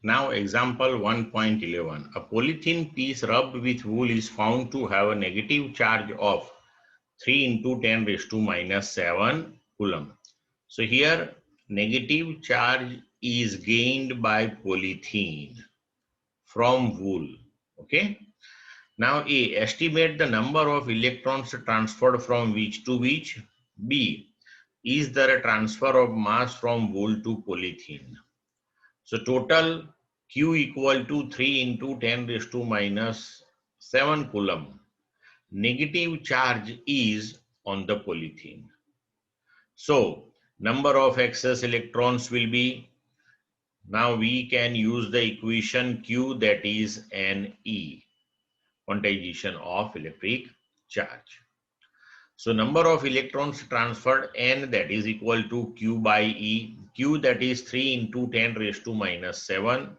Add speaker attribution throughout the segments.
Speaker 1: Now example 1.11. A polythene piece rubbed with wool is found to have a negative charge of 3 into 10 raised to minus 7 coulomb. So here negative charge is gained by polythene from wool. Okay. Now A, estimate the number of electrons transferred from which to which. B, is there a transfer of mass from wool to polythene? So total Q equal to 3 into 10 raised to minus 7 coulomb. Negative charge is on the polythene. So number of excess electrons will be, now we can use the equation Q, that is Ne, quantization of electric charge. So number of electrons transferred N, that is equal to Q by E. Q, that is 3 into 10 raised to minus 7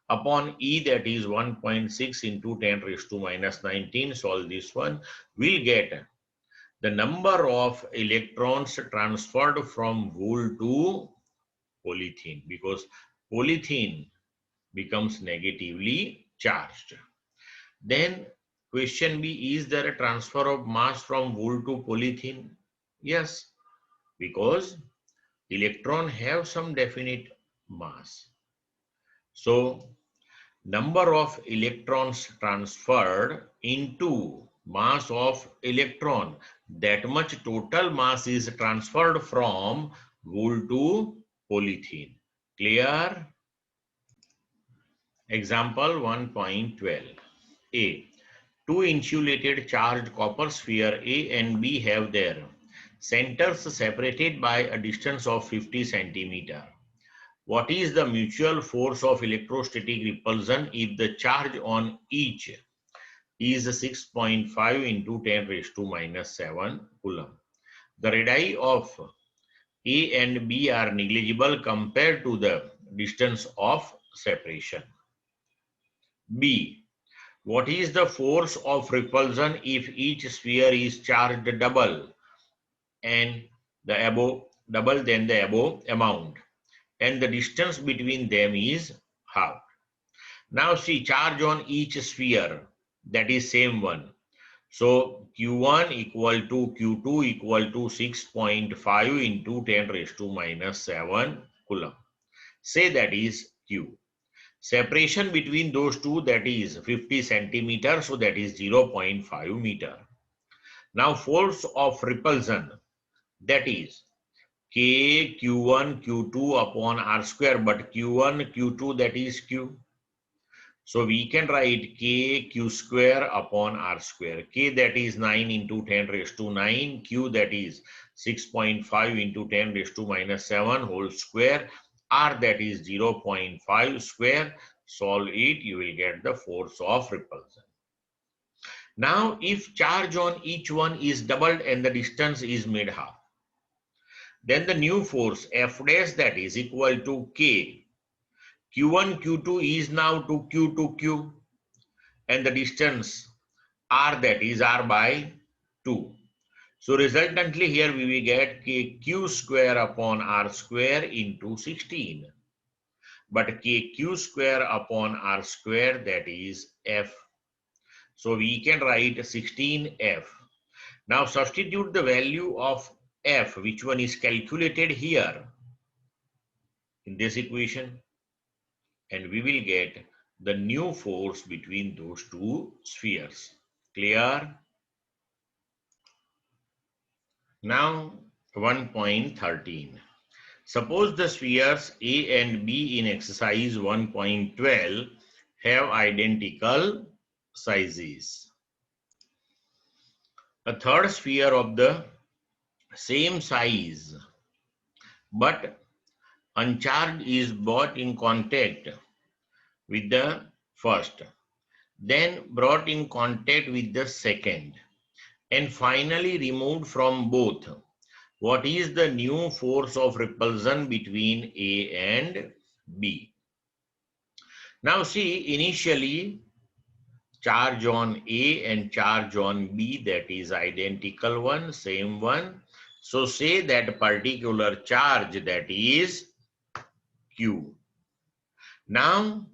Speaker 1: upon E, that is 1.6 into 10 raised to minus 19. Solve this one. We'll get the number of electrons transferred from wool to polythene, because polythene becomes negatively charged. Then question B, is there a transfer of mass from wool to polythene? Yes, because electron have some definite mass. So number of electrons transferred into mass of electron, that much total mass is transferred from wool to polythene. Clear? Example 1.12. A. Two insulated charged copper sphere A and B have their centers separated by a distance of 50 centimeter. What is the mutual force of electrostatic repulsion if the charge on each is 6.5 into 10 raised to minus 7 coulomb? The radii of A and B are negligible compared to the distance of separation. B. What is the force of repulsion if each sphere is charged double and the above double than the above amount, and the distance between them is half? Now see, charge on each sphere, that is same one. So Q1 equal to Q2 equal to 6.5 into 10 raised to minus 7 coulomb. Say that is Q. Separation between those two, that is 50 centimeters, so that is 0.5 meter. Now force of repulsion, that is K Q1 Q2 upon R square, but Q1 Q2, that is Q. So we can write K Q square upon R square. K, that is 9 into 10 raised to 9. Q, that is 6.5 into 10 raised to minus 7 whole square. R, that is 0.5 square. Solve it, you will get the force of repulsion. Now if charge on each one is doubled and the distance is made half, then the new force F dash, that is equal to K. Q1 Q2 is now to Q to Q, and the distance R, that is R by 2. So resultantly here we will get Q square upon R square into 16. But Q square upon R square, that is F. So we can write 16F. Now substitute the value of F, which one is calculated here in this equation, and we will get the new force between those two spheres. Clear? Now 1.13. Suppose the spheres A and B in exercise 1.12 have identical sizes. A third sphere of the same size but uncharged is brought in contact with the first, then brought in contact with the second, and finally removed from both. What is the new force of repulsion between A and B? Now see, initially charge on A and charge on B, that is identical one, same one. So say that particular charge, that is Q. Now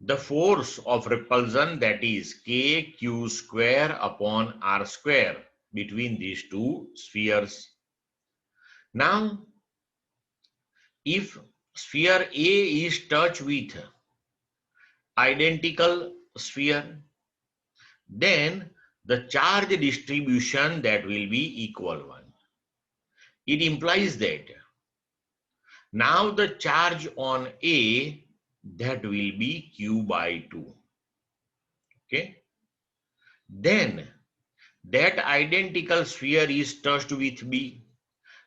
Speaker 1: the force of repulsion, that is kq square upon r square, between these two spheres. Now if sphere A is touched with identical sphere, then the charge distribution, that will be equal one. It implies that now the charge on A, that will be q by 2. Okay. Then that identical sphere is touched with B.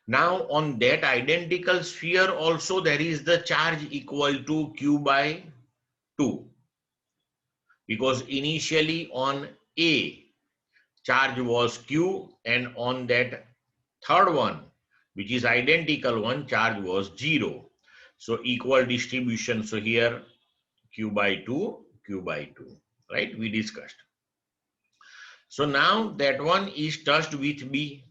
Speaker 1: Now on that identical sphere also there is the charge equal to q by 2, because initially on A charge was q, and on that third one, which is identical one, charge was 0. So equal distribution. So here q by 2, q by 2, right? We discussed. So now that one is touched with B.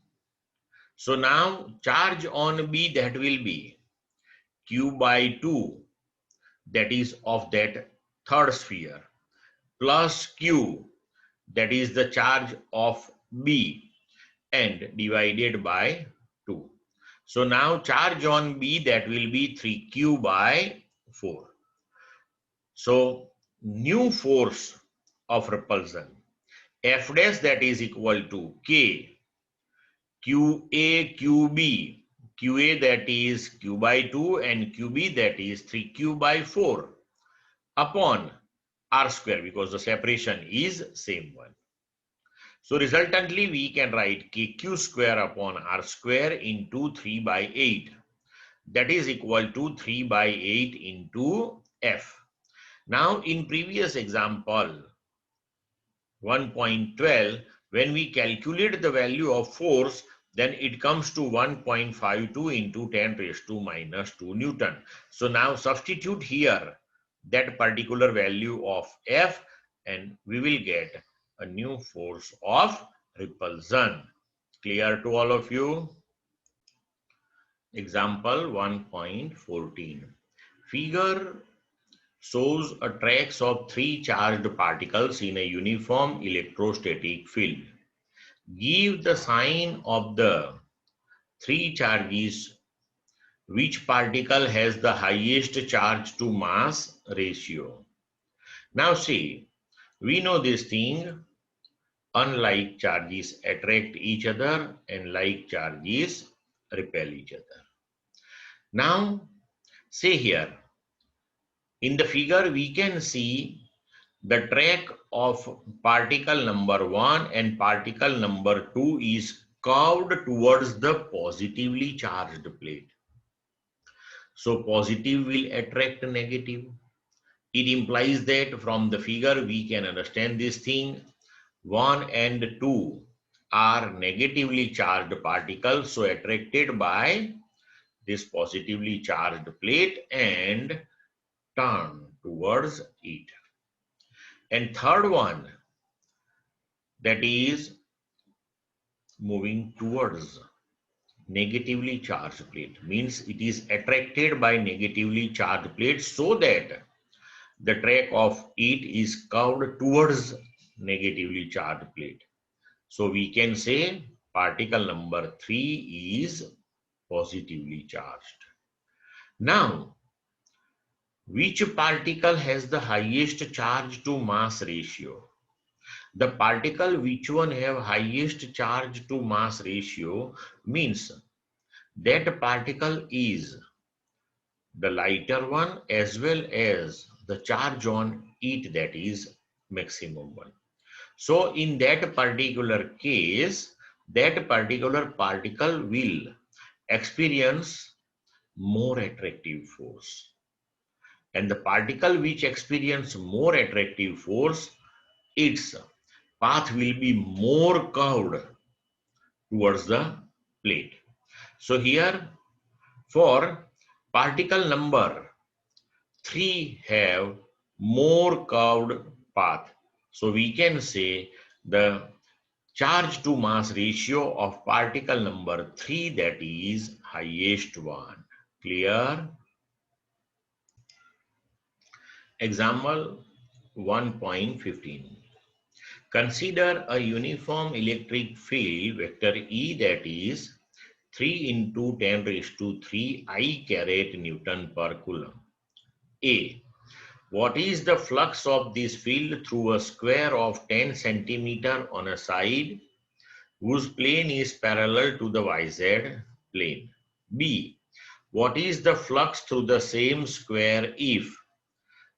Speaker 1: So now charge on B, that will be q by 2, that is of that third sphere, plus q, that is the charge of B, and divided by 2. So now charge on B, that will be 3q by 4. So new force of repulsion, F dash, that is equal to K QA QB, QA that is q by 2 and QB that is 3q by 4 upon r square, because the separation is same one. So resultantly we can write kq square upon r square into 3 by 8, that is equal to 3 by 8 into F. Now in previous example 1.12, when we calculate the value of force, then it comes to 1.52 into 10 raised to minus 2 Newton. So now substitute here that particular value of F, and we will get a new force of repulsion. Clear to all of you? Example 1.14. Figure shows a tracks of 3 charged particles in a uniform electrostatic field. Give the sign of the 3 charges. Which particle has the highest charge to mass ratio? Now see, we know this thing, unlike charges attract each other and like charges repel each other. Now say here, in the figure we can see the track of particle number 1 and particle number 2 is curved towards the positively charged plate. So positive will attract negative. It implies that from the figure we can understand this thing. 1 and 2 are negatively charged particles, so attracted by this positively charged plate and turn towards it. And third one, that is moving towards negatively charged plate, means it is attracted by negatively charged plate, so that the track of it is curved towards negatively charged plate. So we can say particle number 3 is positively charged. Now, which particle has the highest charge to mass ratio? The particle which one have highest charge to mass ratio means that particle is the lighter one as well as the charge on it, that is maximum one. So in that particular case, that particular particle will experience more attractive force. And the particle which experience more attractive force, its path will be more curved towards the plate. So here for particle number 3 have more curved path. So we can say the charge to mass ratio of particle number 3, that is highest one. Clear? Example 1.15. Consider a uniform electric field vector E that is 3 into 10 raised to 3 I caret Newton per coulomb. A. What is the flux of this field through a square of 10 centimeter on a side whose plane is parallel to the YZ plane? B. What is the flux through the same square if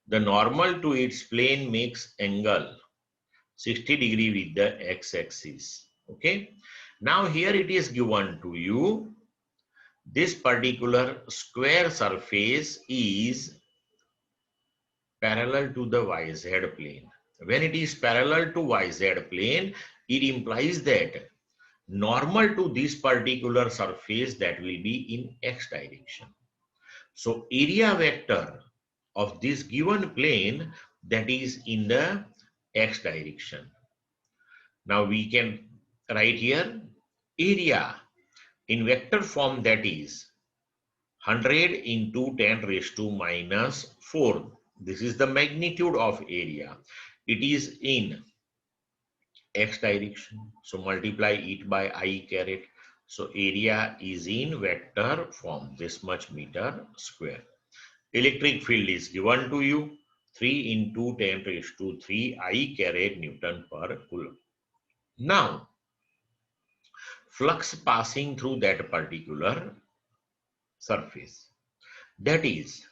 Speaker 1: the normal to its plane makes angle 60° with the x-axis? Okay. Now here it is given to you, this particular square surface is parallel to the YZ plane. When it is parallel to YZ plane, it implies that normal to this particular surface that will be in x direction. So area vector of this given plane that is in the x direction. Now we can write here area in vector form, that is 100 into 10 raised to minus 4. This is the magnitude of area. It is in x direction. So multiply it by I caret. So area is in vector form, this much meter square. Electric field is given to you, 3 into 10 raised to 3 I caret Newton per coulomb. Now, flux passing through that particular surface, that is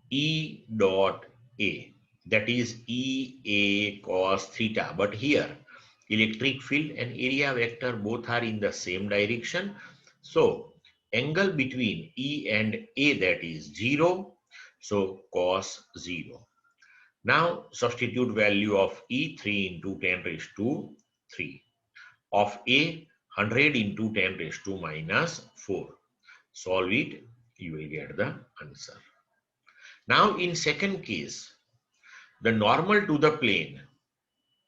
Speaker 1: E dot A, that is E A cos theta. But here, electric field and area vector both are in the same direction. So, angle between E and A, that is 0. So, cos 0. Now, substitute value of E 3 into 10 raised to 3. Of A 100 into 10 raised to minus 4. Solve it, you will get the answer. Now in second case, the normal to the plane,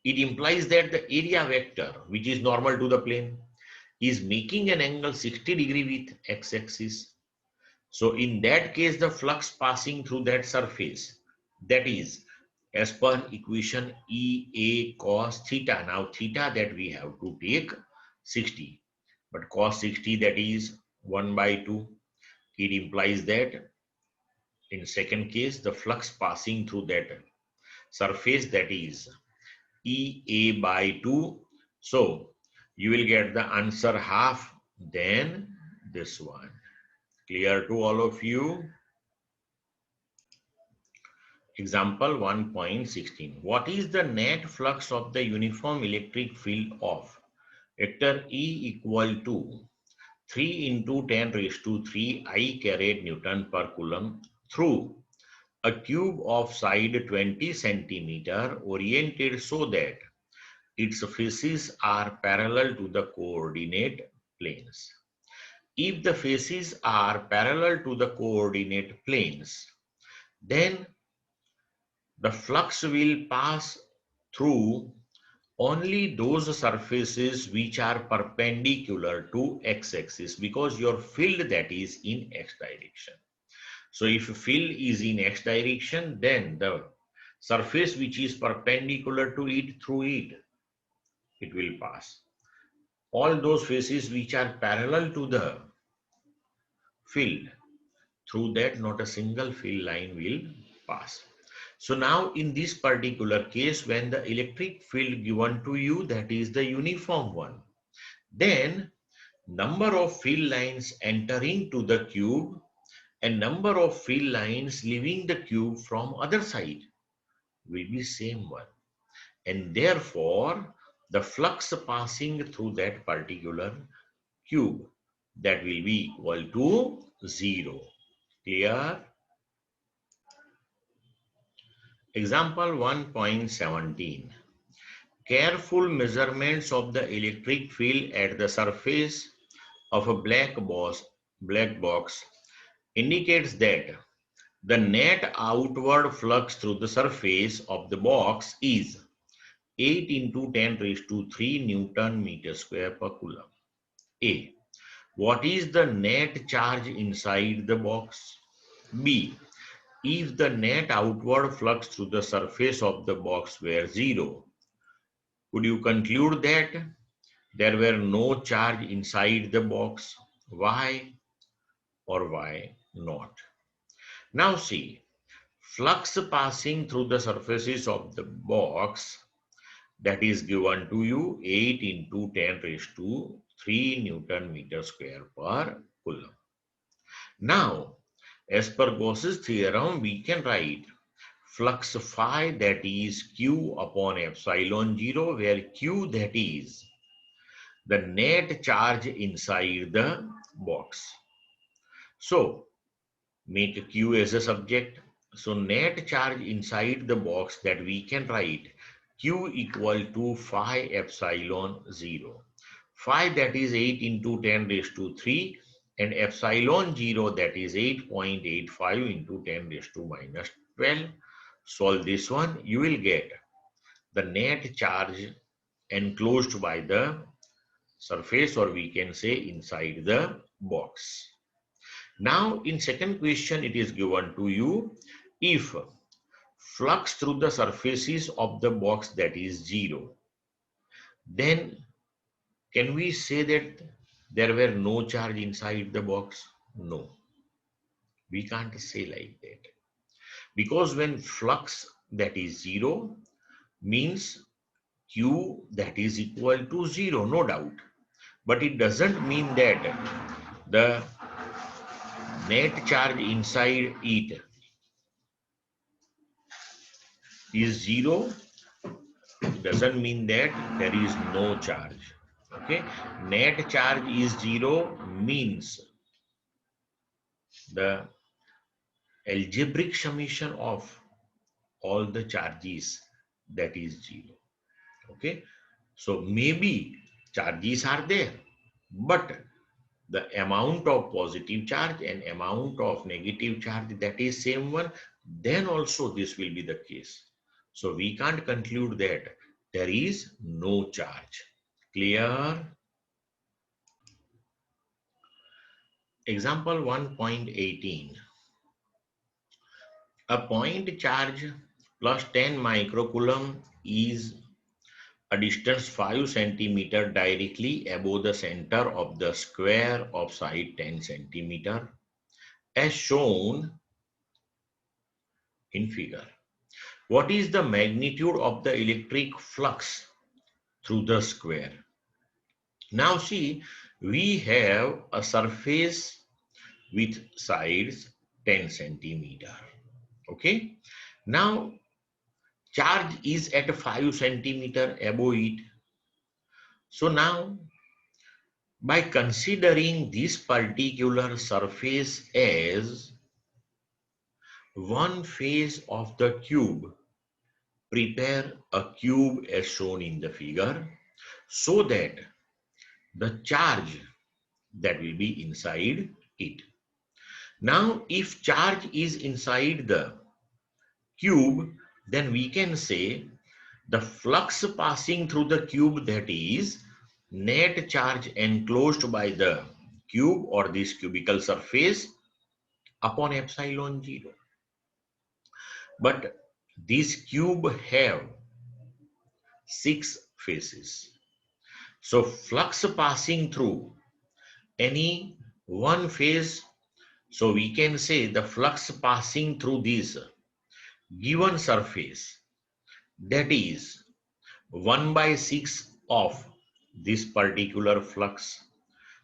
Speaker 1: it implies that the area vector which is normal to the plane is making an angle 60° with x-axis. So in that case, the flux passing through that surface, that is as per equation EA cos theta. Now theta that we have to take 60, but cos 60 that is 1 by 2. It implies that in second case, the flux passing through that surface, that is EA by 2. So you will get the answer half than this one. Clear to all of you? Example 1.16. What is the net flux of the uniform electric field of vector E equal to 3 into 10 raised to 3 I caret Newton per coulomb through a tube of side 20 centimeter oriented so that its faces are parallel to the coordinate planes? If the faces are parallel to the coordinate planes, then the flux will pass through only those surfaces which are perpendicular to x-axis, because your field that is in x direction. So if field is in x direction, then the surface which is perpendicular to it, through it will pass. All those faces which are parallel to the field, through that not a single field line will pass. So now in this particular case, when the electric field given to you, that is the uniform one, then number of field lines entering to the cube and number of field lines leaving the cube from other side will be same one, and therefore the flux passing through that particular cube, that will be equal to 0. Clear? Example 1.17. Careful measurements of the electric field at the surface of a black box indicates that the net outward flux through the surface of the box is 8 into 10 raised to 3 Newton meter square per coulomb. A. What is the net charge inside the box? B. if the net outward flux through the surface of the box were zero, could you conclude that there were no charge inside the box? Why or why not? Now see, flux passing through the surfaces of the box, that is given to you 8 into 10 raised to 3 Newton meter square per coulomb. Now, as per Gauss's theorem, we can write flux phi, that is Q upon epsilon 0, where Q, that is the net charge inside the box. So, make Q as a subject. So, net charge inside the box, that we can write Q equal to phi epsilon 0. Phi, that is 8 into 10 raised to 3, and epsilon 0, that is 8.85 into 10 raised to minus 12. Solve this one, you will get the net charge enclosed by the surface, or we can say inside the box. Now, in second question, it is given to you, if flux through the surfaces of the box, that is 0, then can we say that there were no charge inside the box? No, we can't say like that. Because when flux, that is 0, means Q, that is equal to 0, no doubt. But it doesn't mean that the net charge inside it is 0. It doesn't mean that there is no charge. Okay, net charge is 0 means the algebraic summation of all the charges, that is 0. Okay, so maybe charges are there, but the amount of positive charge and amount of negative charge, that is same one, then also this will be the case. So we can't conclude that there is no charge. Clear? Example 1.18. A point charge plus 10 microcoulomb is a distance 5 centimeter directly above the center of the square of side 10 centimeter, as shown in figure. What is the magnitude of the electric flux through the square? Now see, we have a surface with sides 10 centimeter. Okay. Now charge is at 5 centimeter above it. So now, by considering this particular surface as one face of the cube, prepare a cube as shown in the figure, so that the charge that will be inside it. Now, if charge is inside the cube, then we can say the flux passing through the cube, that is net charge enclosed by the cube or this cubical surface upon epsilon 0. But this cube have 6 faces. So flux passing through any one phase, so we can say the flux passing through this given surface, that is 1 by 6 of this particular flux.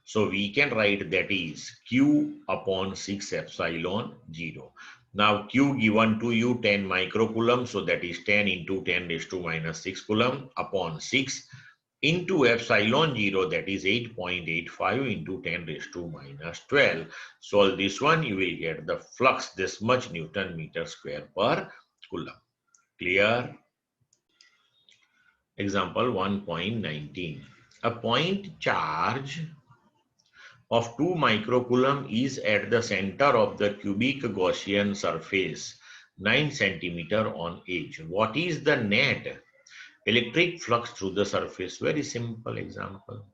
Speaker 1: So we can write that is Q upon 6 epsilon 0. Now Q given to you 10 microcoulomb, so that is 10 into 10 raised to minus 6 coulomb upon 6 into epsilon 0, that is 8.85 into 10 raised to minus 12. Solve this one, you will get the flux this much Newton meter square per coulomb. Clear? Example 1.19. A point charge of 2 microcoulomb is at the center of the cubic Gaussian surface 9 centimeter on edge. What is the net electric flux through the surface? Very simple example.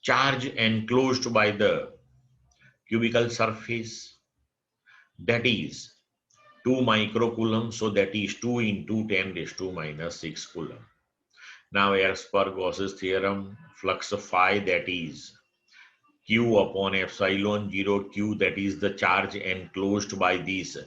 Speaker 1: Charge enclosed by the cubical surface. that is 2 microcoulomb. So that is 2 into 10 raised to minus 6 coulomb. Now as per Gauss's theorem, flux phi, that is Q upon epsilon 0 Q, that is the charge enclosed by this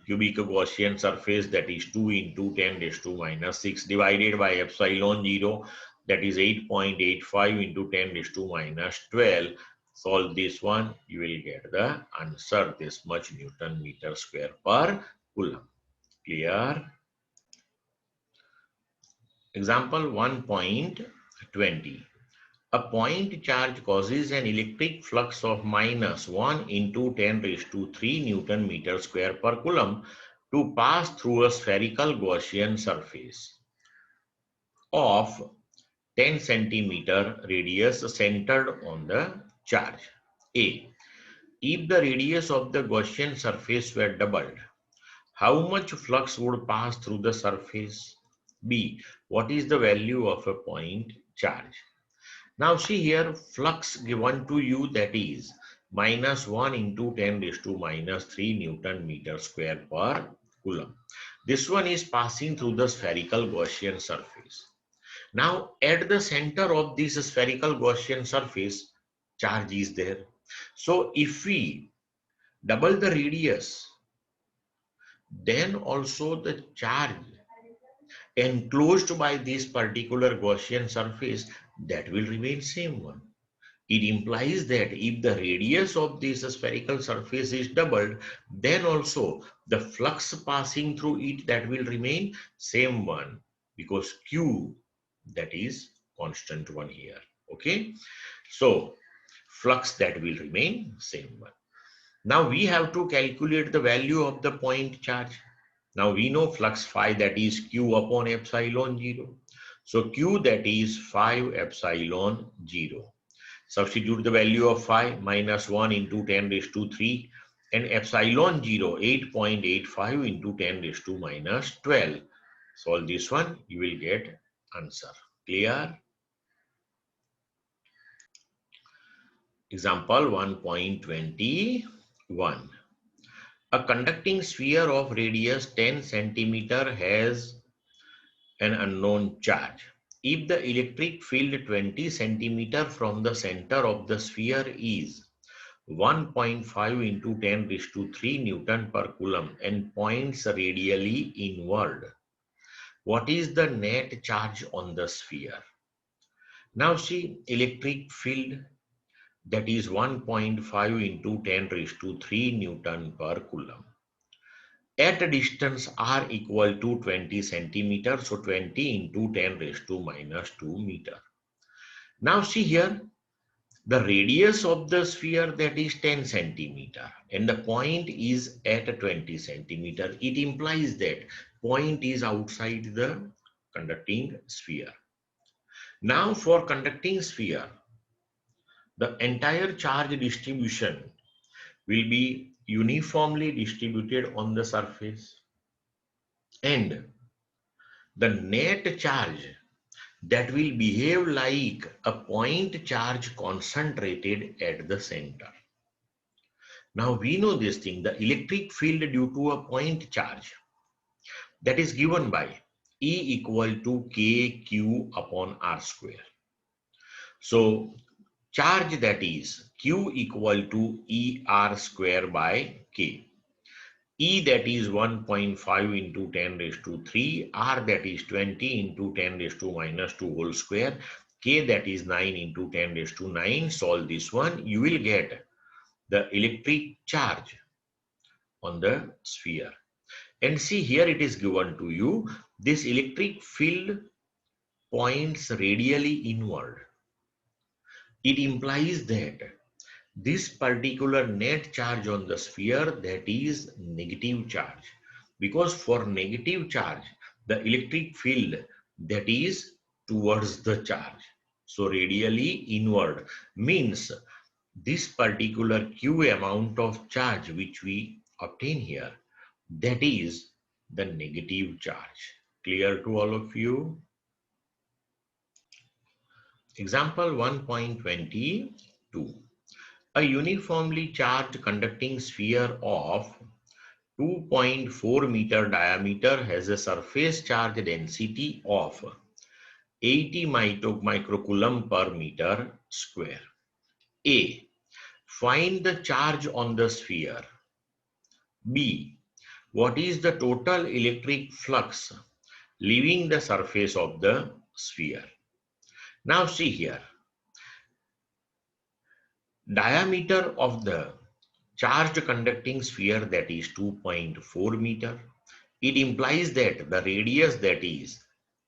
Speaker 1: cubic Gaussian surface, that is 2 into 10 raised to minus 6 divided by epsilon 0, that is 8.85 into 10 raised to minus 12. Solve this one, you will get the answer, this much Newton meter square per coulomb. Clear? Example 1.20. A point charge causes an electric flux of minus 1 into 10 raised to 3 Newton meter square per coulomb to pass through a spherical Gaussian surface of 10 centimeter radius centered on the charge. A. If the radius of the Gaussian surface were doubled, how much flux would pass through the surface? B. What is the value of a point charge? Now see here, flux given to you, that is minus 1 into 10 raised to minus 3 Newton meter square per coulomb. This one is passing through the spherical Gaussian surface. Now at the center of this spherical Gaussian surface, charge is there. So if we double the radius, then also the charge enclosed by this particular Gaussian surface, that will remain same one. It implies that if the radius of this spherical surface is doubled, then also the flux passing through it, that will remain same one, because Q, that is constant one here. Okay, so flux, that will remain same one. Now we have to calculate the value of the point charge. Now we know flux phi, that is Q upon epsilon 0. So Q, that is 5 epsilon 0. Substitute the value of phi, minus 1 into 10 raised to 3, and epsilon 0, 8.85 into 10 raised to minus 12. Solve this one, you will get answer. Clear? Example 1.21. A conducting sphere of radius 10 centimeter has an unknown charge. If the electric field 20 centimeter from the center of the sphere is 1.5 into 10 raised to 3 Newton per coulomb and points radially inward, what is the net charge on the sphere? Now see, electric field, that is 1.5 into 10 raised to 3 Newton per coulomb. At a distance r equal to 20 centimeters, so 20 into 10 raised to minus 2 meter. Now see here, the radius of the sphere, that is 10 centimeter, and the point is at 20 centimeter. It implies that point is outside the conducting sphere. Now for conducting sphere, the entire charge distribution will be uniformly distributed on the surface, and the net charge, that will behave like a point charge concentrated at the center. Now we know this thing, the electric field due to a point charge, that is given by E equal to KQ upon R square. So charge, that is Q equal to ER square by K. E, that is 1.5 into 10 raised to 3, R, that is 20 into 10 raised to minus 2 whole square, K, that is 9 into 10 raised to 9. Solve this one, you will get the electric charge on the sphere. And see here, it is given to you, this electric field points radially inward. It implies that this particular net charge on the sphere, that is negative charge, because for negative charge, the electric field, that is towards the charge. So radially inward means this particular Q amount of charge which we obtain here, that is the negative charge. Clear to all of you? Example 1.22. A uniformly charged conducting sphere of 2.4 meter diameter has a surface charge density of 80 microcoulomb per meter square. A. Find the charge on the sphere. B. What is the total electric flux leaving the surface of the sphere? Now see here. Diameter of the charged conducting sphere, that is 2.4 meter. It implies that the radius, that is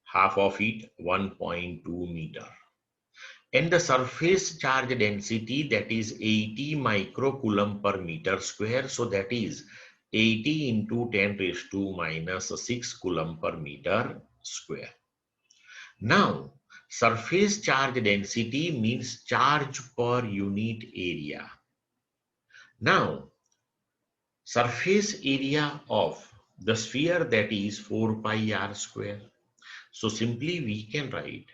Speaker 1: half of it, 1.2 meter. And the surface charge density, that is 80 microcoulomb per meter square. So that is 80 into 10 raised to minus 6 coulomb per meter square. Now, surface charge density means charge per unit area. Now, surface area of the sphere, that is 4 pi r square. So simply we can write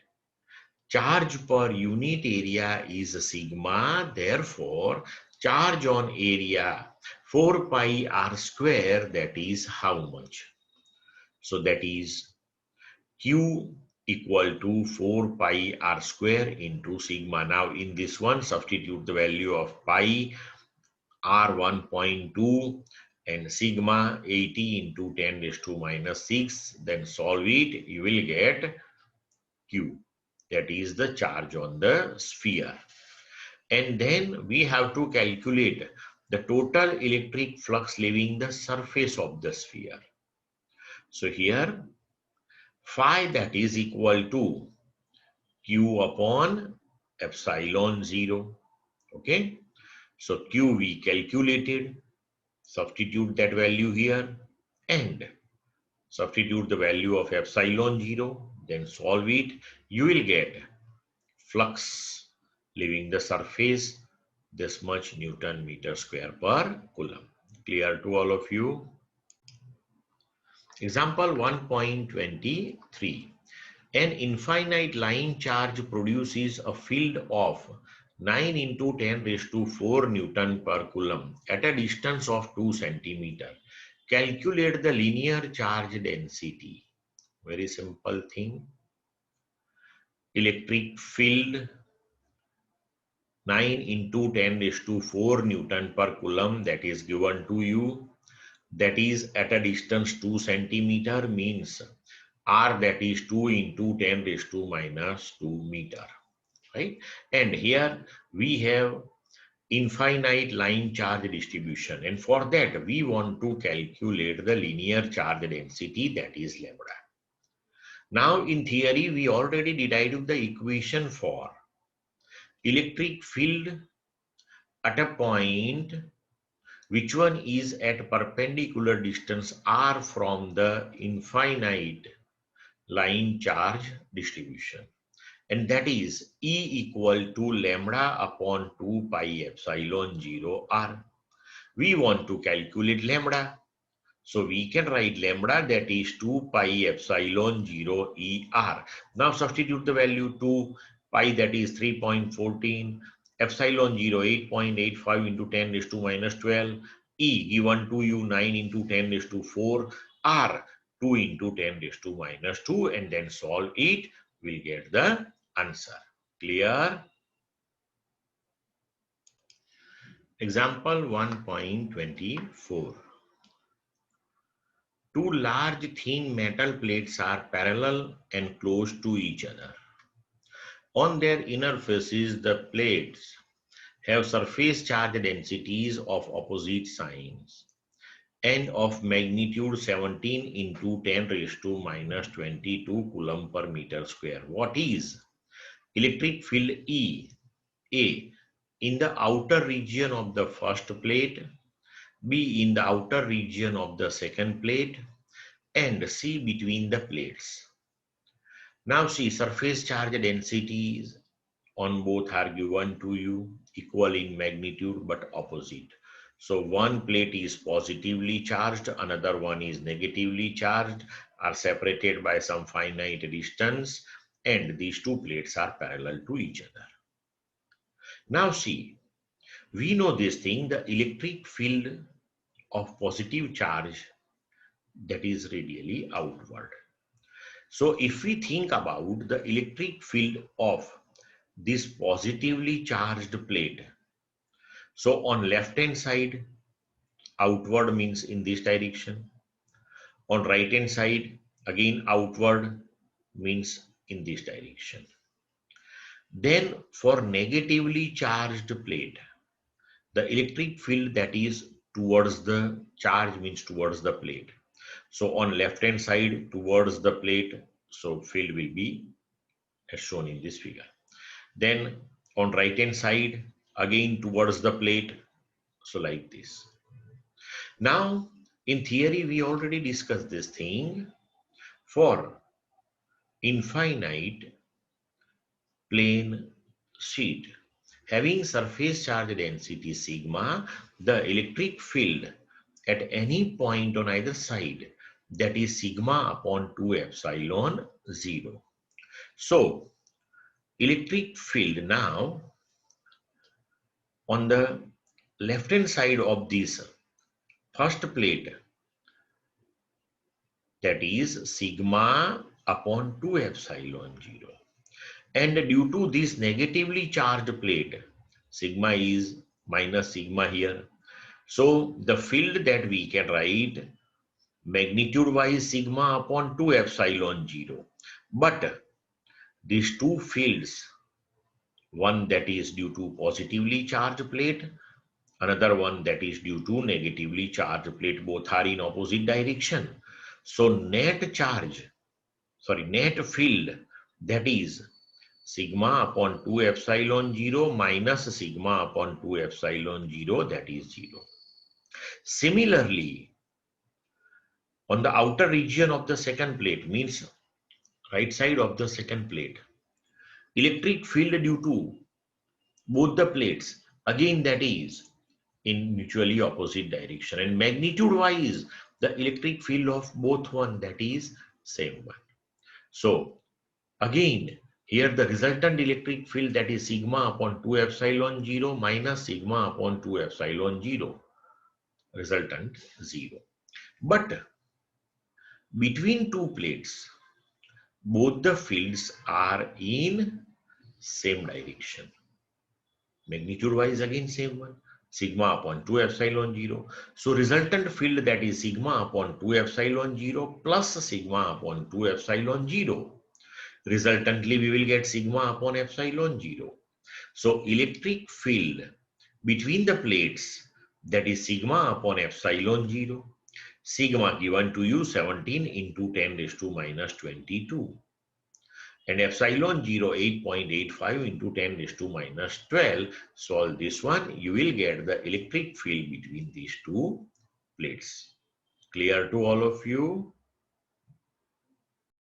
Speaker 1: charge per unit area is sigma. Therefore, charge on area 4 pi r square, that is how much? So that is Q equal to 4 pi r square into sigma. Now in this one, substitute the value of pi r 1.2 and sigma 80 into 10 raised to minus 6. Then solve it. You will get Q. That is the charge on the sphere. And then we have to calculate the total electric flux leaving the surface of the sphere. So here phi, that is equal to Q upon epsilon 0. Okay. So Q we calculated. Substitute that value here and substitute the value of epsilon 0. Then solve it. You will get flux leaving the surface this much Newton meter square per coulomb. Clear to all of you? Example 1.23. An infinite line charge produces a field of 9 into 10 raised to 4 Newton per coulomb at a distance of 2 centimeter. Calculate the linear charge density. Very simple thing. Electric field 9 into 10 raised to 4 Newton per coulomb, that is given to you. That is at a distance 2 centimeter, means R, that is 2 into 10 raised to minus 2 meter. Right? And here we have infinite line charge distribution. And for that, we want to calculate the linear charge density, that is lambda. Now, in theory, we already derived the equation for electric field at a point which one is at perpendicular distance r from the infinite line charge distribution. And that is E equal to lambda upon 2 pi epsilon 0 r. We want to calculate lambda. So we can write lambda, that is 2 pi epsilon 0 ER. Now substitute the value 2 pi, that is 3.14, epsilon 0 8.85 into 10 raised to minus 12, E given to you 9 into 10 raised to 4, R 2 into 10 raised to minus 2, and then solve it, we'll get the answer. Clear? Example 1.24. Two large thin metal plates are parallel and close to each other. On their inner faces, the plates have surface charge densities of opposite signs and of magnitude 17 into 10 raised to minus 22 coulomb per meter square. What is electric field E? A. In the outer region of the first plate, B. In the outer region of the second plate, and C. Between the plates. Now see, surface charge densities on both are given to you, equal in magnitude but opposite. So one plate is positively charged, another one is negatively charged, are separated by some finite distance, and these two plates are parallel to each other. Now see, we know this thing, the electric field of positive charge that is radially outward. So if we think about the electric field of this positively charged plate, so on left hand side, outward means in this direction. On right hand side, again outward means in this direction. Then for negatively charged plate, the electric field that is towards the charge means towards the plate. So on left hand side towards the plate, so field will be as shown in this figure. Then on right hand side again towards the plate, so like this. Now in theory we already discussed this thing. For infinite plane sheet having surface charge density sigma, the electric field at any point on either side, that is sigma upon 2 epsilon 0. So electric field now on the left hand side of this first plate, that is sigma upon 2 epsilon 0. And due to this negatively charged plate, sigma is minus sigma here. So the field that we can write magnitude wise sigma upon 2 epsilon 0. But these two fields, one that is due to positively charged plate, another one that is due to negatively charged plate, both are in opposite direction. So net charge, net field, that is sigma upon 2 epsilon 0 minus sigma upon 2 epsilon 0, that is 0. Similarly, on the outer region of the second plate, means right side of the second plate, electric field due to both the plates, again that is in mutually opposite direction, and magnitude wise the electric field of both one, that is same one. So again here the resultant electric field, that is sigma upon 2 epsilon 0 minus sigma upon 2 epsilon 0, resultant 0. But between two plates, both the fields are in same direction. Magnitude wise again same one, sigma upon 2 epsilon 0. So resultant field, that is sigma upon 2 epsilon 0 plus sigma upon 2 epsilon 0. Resultantly we will get sigma upon epsilon 0. So electric field between the plates, that is sigma upon epsilon 0. Sigma given to you 17 into 10 raised to minus 22. And epsilon 0 8.85 into 10 raised to minus 12. Solve this one, you will get the electric field between these two plates. Clear to all of you?